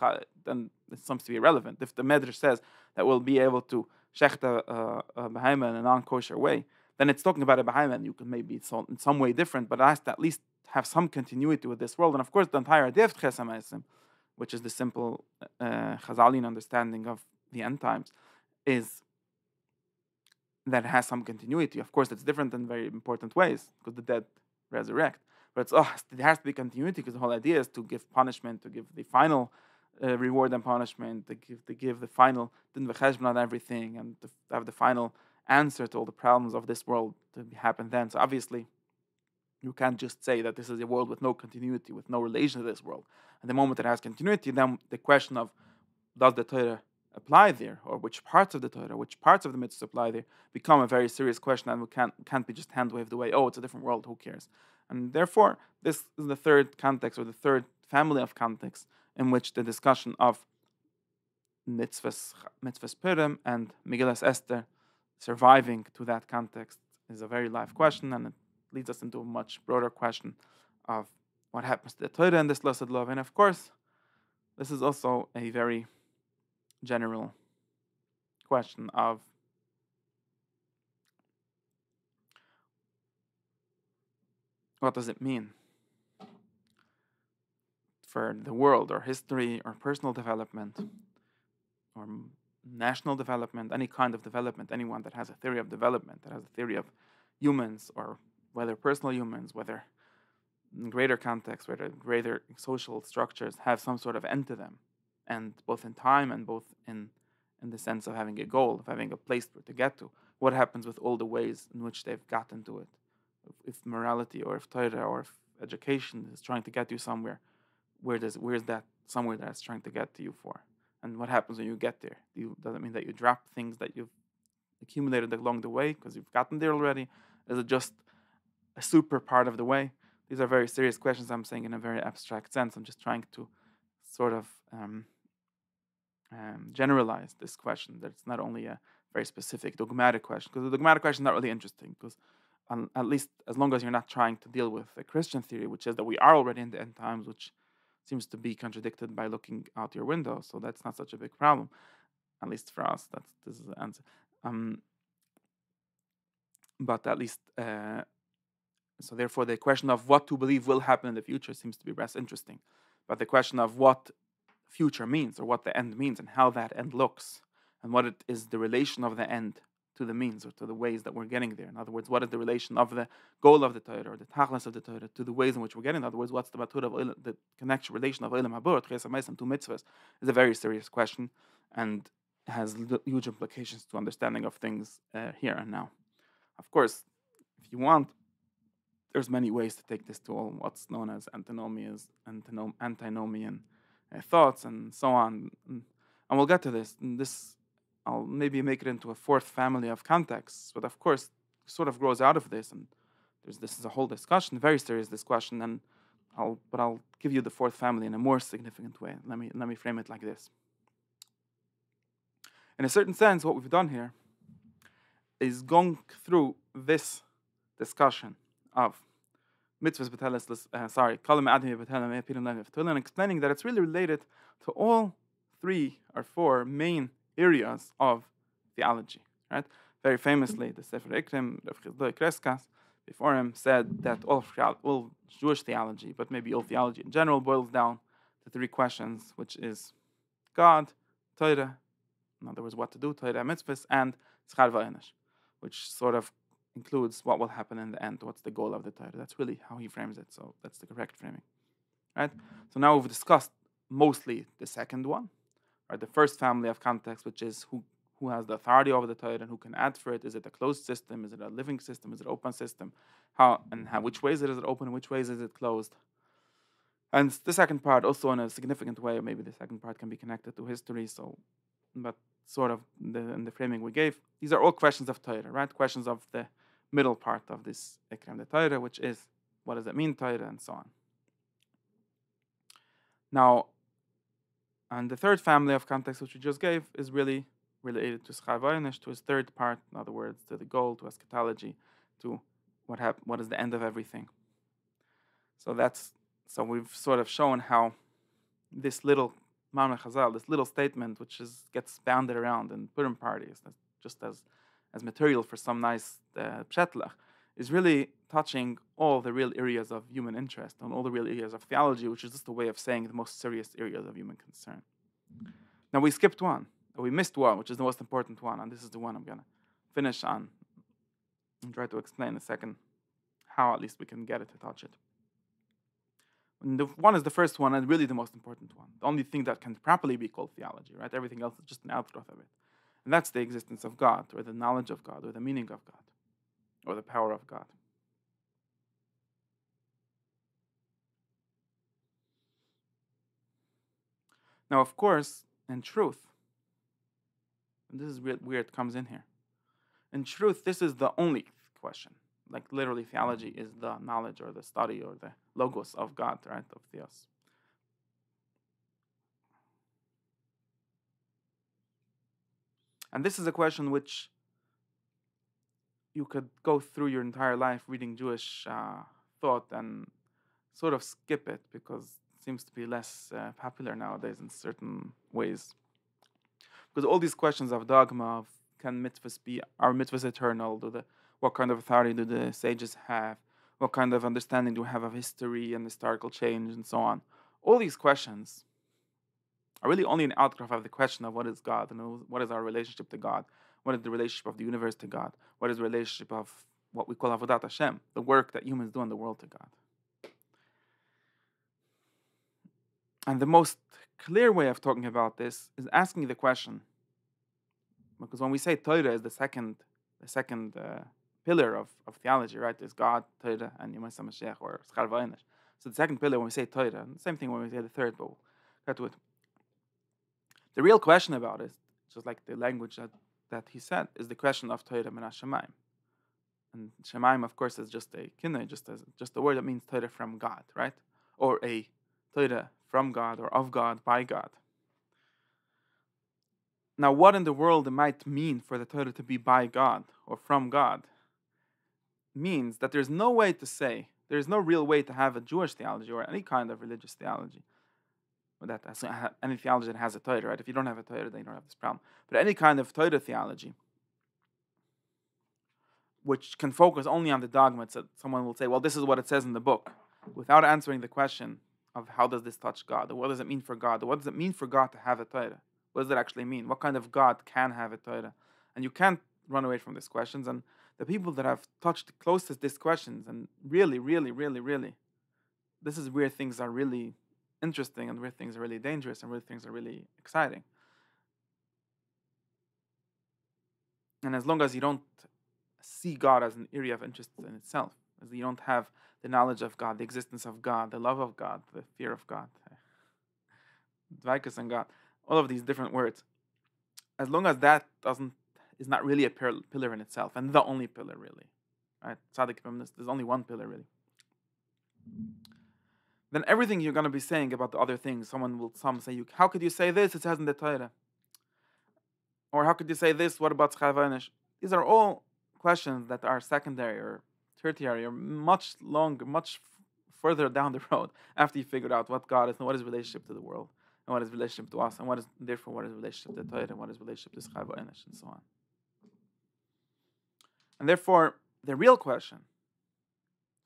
then it seems to be irrelevant. If the Medrash says that we'll be able to shecht a behemoth in a non-kosher way, then it's talking about a behemoth, and you can maybe it's in some way different, but it has to at least have some continuity with this world. And of course, the entire idea of Tchias HaMaisim, which is the simple Chazalian understanding of the end times, is that it has some continuity. Of course, it's different in very important ways, because the dead resurrect. But there has to be continuity, because the whole idea is to give punishment, to give the final reward and punishment, to give the final din v'cheshbon on everything, and to have the final answer to all the problems of this world to happen then. So obviously, you can't just say that this is a world with no continuity, with no relation to this world. And the moment it has continuity, then the question of does the Torah apply there, or which parts of the Torah, which parts of the mitzvahs apply there, become a very serious question, and we can't be just hand waved away. Oh, it's a different world. Who cares? And therefore, this is the third context, or the third family of contexts, in which the discussion of mitzvahs Purim and Megillas Esther surviving to that context is a very live question, and it leads us into a much broader question of what happens to the Torah in this blessed love. And of course, this is also a very general question of what does it mean for the world, or history, or personal development, or national development, any kind of development, anyone that has a theory of development, that has a theory of humans, or whether personal humans, whether in greater context, whether greater social structures have some sort of end to them, and both in time and both in the sense of having a goal, of having a place to get to. What happens with all the ways in which they've gotten to it? if morality or if Torah or if education is trying to get you somewhere, where's that somewhere that's trying to get to you for? And what happens when you get there? Does it mean that you drop things that you've accumulated along the way because you've gotten there already? Is it just a super part of the way? These are very serious questions. I'm saying in a very abstract sense. I'm just trying to sort of generalize this question. That it's not only a very specific dogmatic question, because the dogmatic question is not really interesting, because at least as long as you're not trying to deal with a Christian theory, which is that we are already in the end times, which seems to be contradicted by looking out your window. So that's not such a big problem, at least for us. This is the answer. But at least, so therefore, the question of what to believe will happen in the future seems to be less interesting. But the question of what future means, or what the end means, and how that end looks, and what it is the relation of the end to the means, or to the ways that we're getting there. In other words, what is the relation of the goal of the Torah, or the tachlis of the Torah, to the ways in which we're getting? In other words, what's the matur of the connection, relation of Olam Haba, Tchias HaMaaseh, to mitzvahs, is a very serious question, and has huge implications to understanding of things here and now. Of course, if you want, there's many ways to take this to all what's known as antinomian thoughts and so on, and we'll get to this. And this, I'll maybe make it into a fourth family of contexts, but of course, sort of grows out of this, and this is a whole discussion, very serious discussion, and I'll give you the fourth family in a more significant way. Let me frame it like this. In a certain sense, what we've done here is going through this discussion of mitzvahs and explaining that it's really related to all 3 or 4 main areas of theology, right? Very famously, the Sefer Ikrim, Rav Chizda Kreskas, before him, said that all Jewish theology, but maybe all theology in general, boils down to 3 questions, which is God, Torah, in other words, what to do, Torah, mitzvahs, and schar va'enesh, which sort of includes what will happen in the end, what's the goal of the Torah. That's really how he frames it, so that's the correct framing, right? So now we've discussed mostly the second one, or the first family of context, which is who has the authority over the Torah and who can add for it. Is it a closed system? Is it a living system? Is it an open system? Which ways is it open and which ways is it closed? And the second part, also in a significant way, or maybe the second part can be connected to history. So, but sort of in the framing we gave, these are all questions of Torah, right? Questions of the middle part of this Ikram the Torah, which is what does it mean, Torah, and so on. Now, and the third family of context which we just gave is really related to schar va'enesh, to his third part, in other words, to the goal, to eschatology, to what is the end of everything. So we've sort of shown how this little Ma'amar Chazal, this little statement, which gets bounded around in Purim parties, just as material for some nice pshetlach, is really touching all the real areas of human interest and all the real areas of theology, which is just a way of saying the most serious areas of human concern. Now we skipped one, or we missed one, which is the most important one, and this is the one I'm going to finish on and try to explain in a second how at least we can get it to touch it. And the one is the first one and really the most important one. The only thing that can properly be called theology, right? Everything else is just an outgrowth of it. And that's the existence of God, or the knowledge of God, or the meaning of God, or the power of God. Now, of course, in truth, and this is where it comes in here. In truth, this is the only question. Like literally, theology is the knowledge or the study or the logos of God, right? Of Theos. And this is a question which you could go through your entire life reading Jewish thought and sort of skip it because it seems to be less popular nowadays in certain ways. Because all these questions of dogma, of can mitzvahs be, are mitzvahs eternal? What kind of authority do the sages have? What kind of understanding do we have of history and historical change and so on? All these questions are really only an outgrowth of the question of what is God and what is our relationship to God? What is the relationship of the universe to God? What is the relationship of what we call Avodat Hashem, the work that humans do in the world, to God? And the most clear way of talking about this is asking the question, because when we say Torah is the second pillar of theology, right? There's God, Torah, and Yom HaMashiach, or Schar V'Einish. So the second pillar, when we say Torah, and the same thing when we say the third, but we'll get to it. The real question about it, just like the language that he said, is the question of Torah min Hashemayim. And Shemayim, of course, is just a kinna, just a word that means Torah from God, right? Or a Torah from God, or of God, by God. Now, what in the world it might mean for the Torah to be by God or from God means that there's no way to say, there's no real way to have a Jewish theology or any kind of religious theology. That any theology that has a Torah, right? If you don't have a Torah, then you don't have this problem. But any kind of Torah theology, which can focus only on the dogma, that someone will say, well, this is what it says in the book, without answering the question of how does this touch God, or what does it mean for God, or what does it mean for God to have a Torah? What does it actually mean? What kind of God can have a Torah? And you can't run away from these questions. And the people that have touched closest these questions, and really, this is where things are really interesting, and where things are really dangerous, and where things are really exciting. And as long as you don't see God as an area of interest in itself, as you don't have the knowledge of God, the existence of God, the love of God, the fear of God, Dvaikas and God, all of these different words, as long as that is not really a pillar in itself, and the only pillar really, right? There's only one pillar really. Then everything you're going to be saying about the other things, some say, how could you say this? It says in the Torah. Or how could you say this? What about Schar V'Einish? These are all questions that are secondary or tertiary, or much longer, much further down the road after you figured out what God is and what his relationship to the world, and what is relationship to us, and what is relationship to Torah, and what is relationship to Schar V'Einish, and so on. And therefore, the real question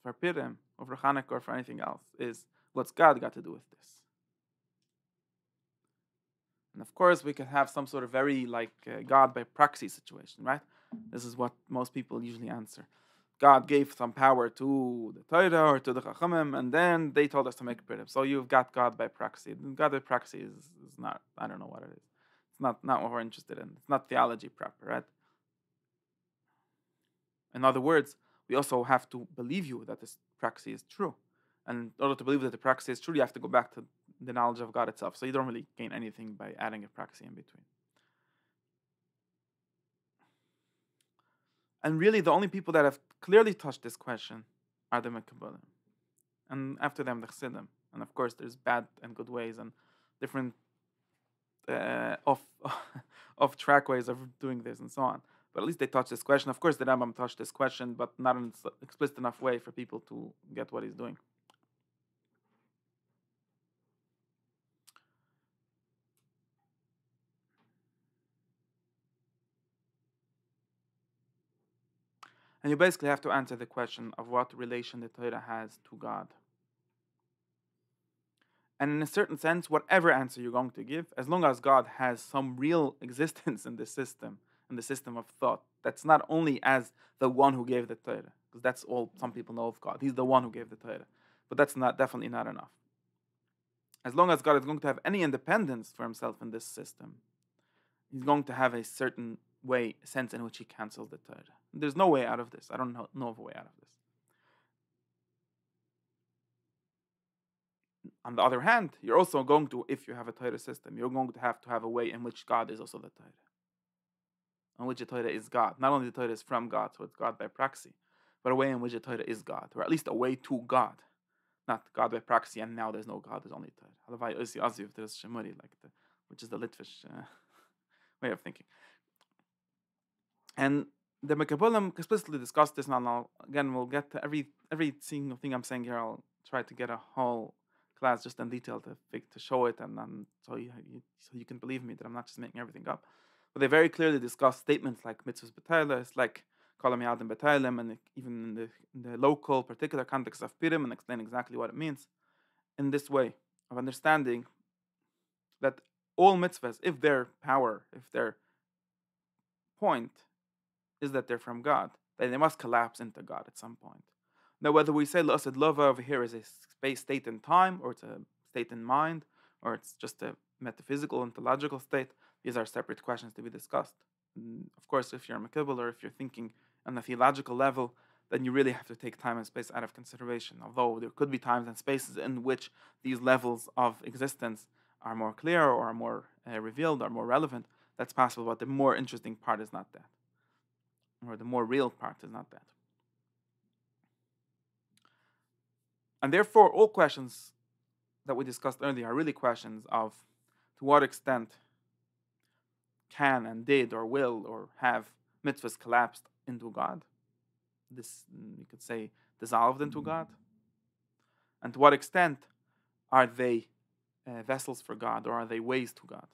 for Purim, or for Hanukkah, or for anything else is, what's God got to do with this? And of course, we could have some sort of very God by proxy situation, right? This is what most people usually answer. God gave some power to the Torah or to the Chachamim, and then they told us to make Purim. So you've got God by proxy. God by proxy is not, I don't know what it is. It's not what we're interested in. It's not theology proper, right? In other words, we also have to believe you that this proxy is true. And in order to believe that the proxy is true, you have to go back to the knowledge of God itself. So you don't really gain anything by adding a proxy in between. And really, the only people that have clearly touched this question are the Mekabolim. And after them, the Chassidim. And of course, there's bad and good ways and different off-track ways of doing this and so on. But at least they touched this question. Of course, the Rambam touched this question, but not in an explicit enough way for people to get what he's doing. And you basically have to answer the question of what relation the Torah has to God. And in a certain sense, whatever answer you're going to give, as long as God has some real existence in the system of thought, that's not only as the one who gave the Torah, because that's all some people know of God. He's the one who gave the Torah. But that's definitely not enough. As long as God is going to have any independence for himself in this system, he's going to have a certain sense in which he cancels the Torah. There's no way out of this. I don't know of a way out of this. On the other hand, you're also going to, if you have a Torah system, you're going to have a way in which God is also the Torah. In which the Torah is God. Not only the Torah is from God, so it's God by proxy, but a way in which the Torah is God, or at least a way to God. Not God by proxy, and now there's no God, there's only Torah. Which is the Litvish way of thinking. And the Mekabolim explicitly discussed this, and again, we'll get to every single thing I'm saying here. I'll try to get a whole class just in detail to show it, and so you can believe me that I'm not just making everything up. But they very clearly discuss statements like mitzvahs Beteilim, like Hamoadim Beteilim, and even in the local, particular context of Purim, and explain exactly what it means in this way of understanding that all mitzvahs, if their point is that they're from God, then they must collapse into God at some point. Now, whether we say L'asad Lova over here is a space, state, and time, or it's a state in mind, or it's just a metaphysical, ontological state, these are separate questions to be discussed. Of course, if you're a Mekabel, or if you're thinking on a theological level, then you really have to take time and space out of consideration. Although there could be times and spaces in which these levels of existence are more clear or are more revealed or more relevant, that's possible, but the more interesting part is not that. Or the more real part is not that. And therefore, all questions that we discussed earlier are really questions of to what extent can and did or will or have mitzvahs collapsed into God. This, you could say, dissolved into God. And to what extent are they vessels for God, or are they ways to God?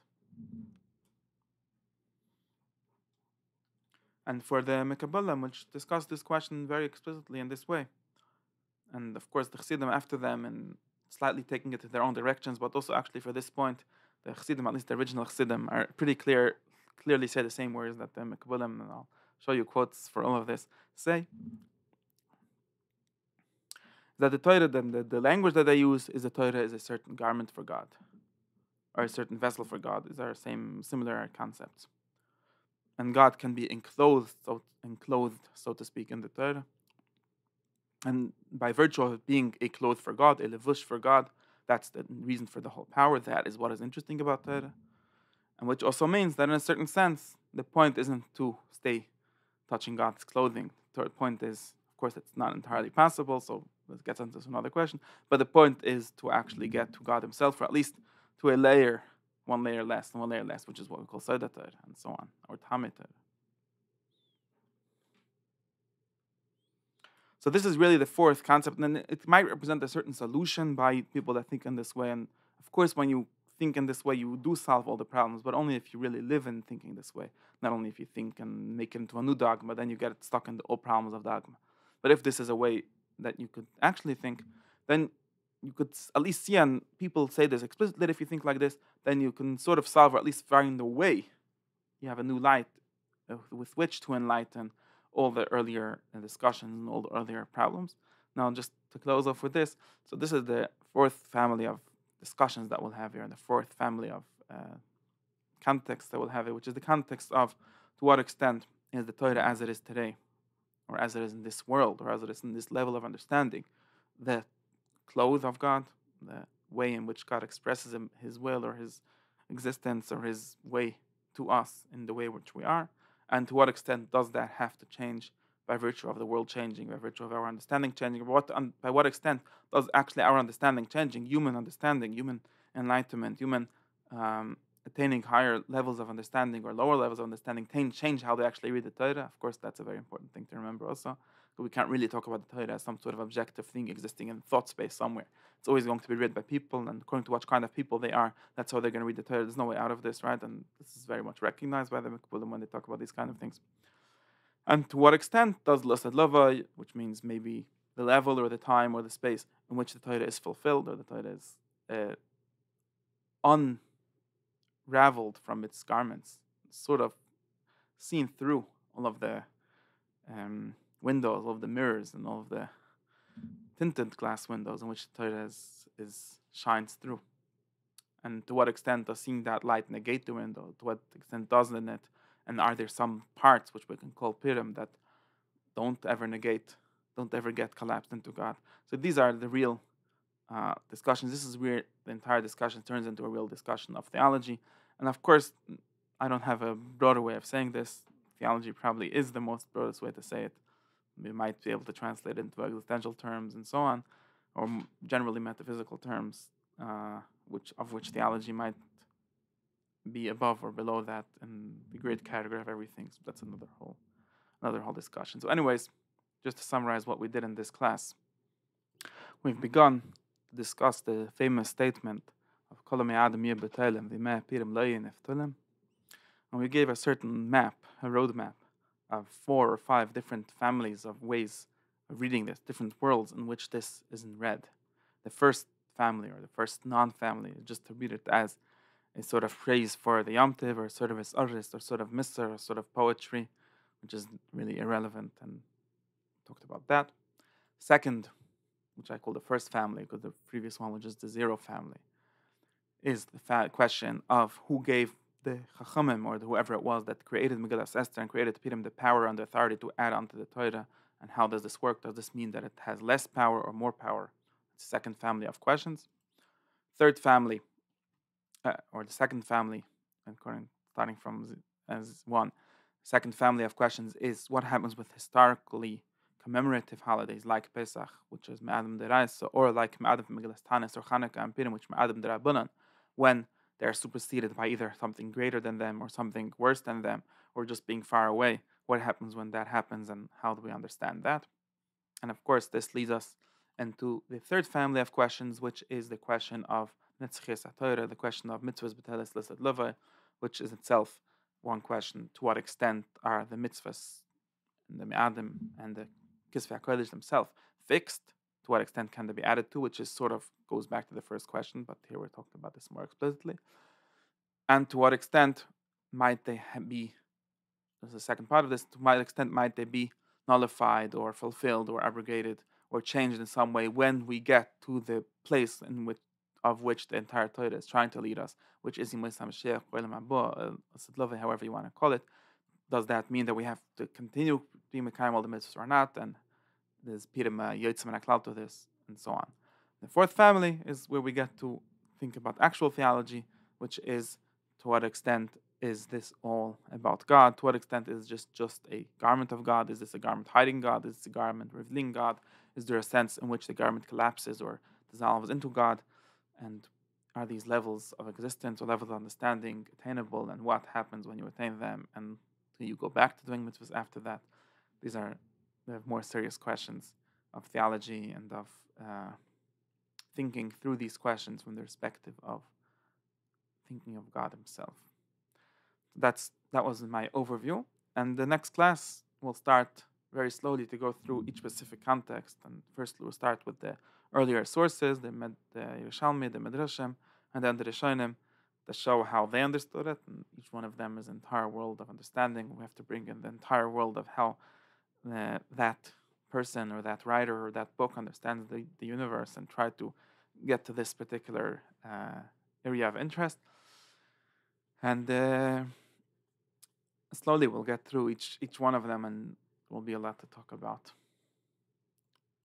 And for the Mekabalim, which discussed this question very explicitly in this way. And of course, the Chassidim after them, and slightly taking it to their own directions, but also actually for this point, the Chassidim, at least the original Chassidim, are pretty clearly say the same words that the Mekabalim, and I'll show you quotes for all of this, say. That the Torah, the language that they use is the Torah is a certain garment for God, or a certain vessel for God. These are similar concepts. And God can be enclosed, so to speak, in the Torah. And by virtue of being a cloth for God, a levush for God, that's the reason for the whole power. That is what is interesting about Torah. And which also means that in a certain sense, the point isn't to stay touching God's clothing. The third point is, of course, it's not entirely possible, so let's get into another question. But the point is to actually get to God himself, or at least to a layer, one layer less and one layer less, which is what we call Seder Torah, and so on, or Tameh Torah. So this is really the fourth concept, and it might represent a certain solution by people that think in this way. And of course, when you think in this way, you do solve all the problems, but only if you really live in thinking this way. Not only if you think and make it into a new dogma, then you get stuck in the old problems of dogma. But if this is a way that you could actually think, then you could at least see, and people say this explicitly, that if you think like this, then you can sort of solve, or at least find a way. You have a new light with which to enlighten all the earlier discussions and all the earlier problems. Now, just to close off with this, so this is the fourth family of discussions that we'll have here, and the fourth family of context that we'll have here, which is the context of to what extent is the Torah as it is today, or as it is in this world, or as it is in this level of understanding, the cloth of God, the way in which God expresses his will or his existence or his way to us in the way which we are. And to what extent does that have to change by virtue of the world changing, by virtue of our understanding changing? By what extent does actually our understanding changing, human understanding, human enlightenment, human attaining higher levels of understanding or lower levels of understanding change how they actually read the Torah? Of course, that's a very important thing to remember also. We can't really talk about the Torah as some sort of objective thing existing in thought space somewhere. It's always going to be read by people, and according to what kind of people they are, that's how they're going to read the Torah. There's no way out of this, right? And this is very much recognized by the Mekbulim when they talk about these kind of things. And to what extent does Lasad Lowy, which means maybe the level or the time or the space in which the Torah is fulfilled, or the Torah is unraveled from its garments, sort of seen through all of the windows, all of the mirrors, and all of the tinted glass windows in which the Torah shines through. And to what extent does seeing that light negate the window? To what extent doesn't it? And are there some parts which we can call Purim that don't ever get collapsed into God? So these are the real discussions. This is where the entire discussion turns into a real discussion of theology. And of course, I don't have a broader way of saying this. Theology probably is the most broadest way to say it. We might be able to translate it into existential terms and so on, or generally metaphysical terms, which theology might be above or below that in the great category of everything. So that's another whole discussion. So anyways, just to summarize what we did in this class, we've begun to discuss the famous statement of Hamoadim Beteilim, Purim, Lowy, and we gave a certain map, a roadmap of 4 or 5 different families of ways of reading this, different worlds in which this isn't read. The first family, or the first non-family, just to read it as a sort of phrase for the Yom Tov, or sort of as artist, or sort of mitzvah, or sort of poetry, which is really irrelevant, and talked about that. Second, which I call the first family, because the previous one was just the zero family, is the question of who gave the Chachamim, or whoever it was that created Megillas Esther and created Purim, the power and the authority to add onto the Torah? And how does this work? Does this mean that it has less power or more power? It's the second family of questions. Third family, or the second family, starting from as one. Second family of questions is what happens with historically commemorative holidays like Pesach, which is Me'adam Deraisa, or like Me'adam Megillas Tanis or Chanukah and Purim, which Me'adam Derabanan, when they're superseded by either something greater than them or something worse than them, or just being far away. What happens when that happens, and how do we understand that? And of course, this leads us into the third family of questions, which is the question of Netzches HaTorah, the question of mitzvahs Beteilim listed Lowy, which is itself one question: to what extent are the mitzvahs and the Me'adim and the Kisvei HaKodesh themselves fixed? To what extent can they be added to? Which is sort of goes back to the first question, but here we're talking about this more explicitly. And to what extent might they be, there's a second part of this, to what extent might they be nullified or fulfilled or abrogated or changed in some way when we get to the place in which the entire Torah is trying to lead us, which is Yimos HaMashiach, however you want to call it. Does that mean that we have to continue being Mekayim all the mitzvahs or not? And there's Purim Yotzim and Aklal to this, and so on. The fourth family is where we get to think about actual theology, which is to what extent is this all about God? To what extent is it just a garment of God? Is this a garment hiding God? Is this a garment revealing God? Is there a sense in which the garment collapses or dissolves into God? And are these levels of existence or levels of understanding attainable? And what happens when you attain them? And do you go back to doing mitzvahs after that? These are the more serious questions of theology and of thinking through these questions from the perspective of thinking of God Himself. That was my overview, and the next class will start very slowly to go through each specific context. And first we'll start with the earlier sources, the Yerushalmi, the Midrashim, and then the Rishonim, that show how they understood it, and each one of them is an entire world of understanding. We have to bring in the entire world of how that person or that writer or that book understands the universe, and try to get to this particular area of interest. And slowly we'll get through each one of them, and there will be a lot to talk about.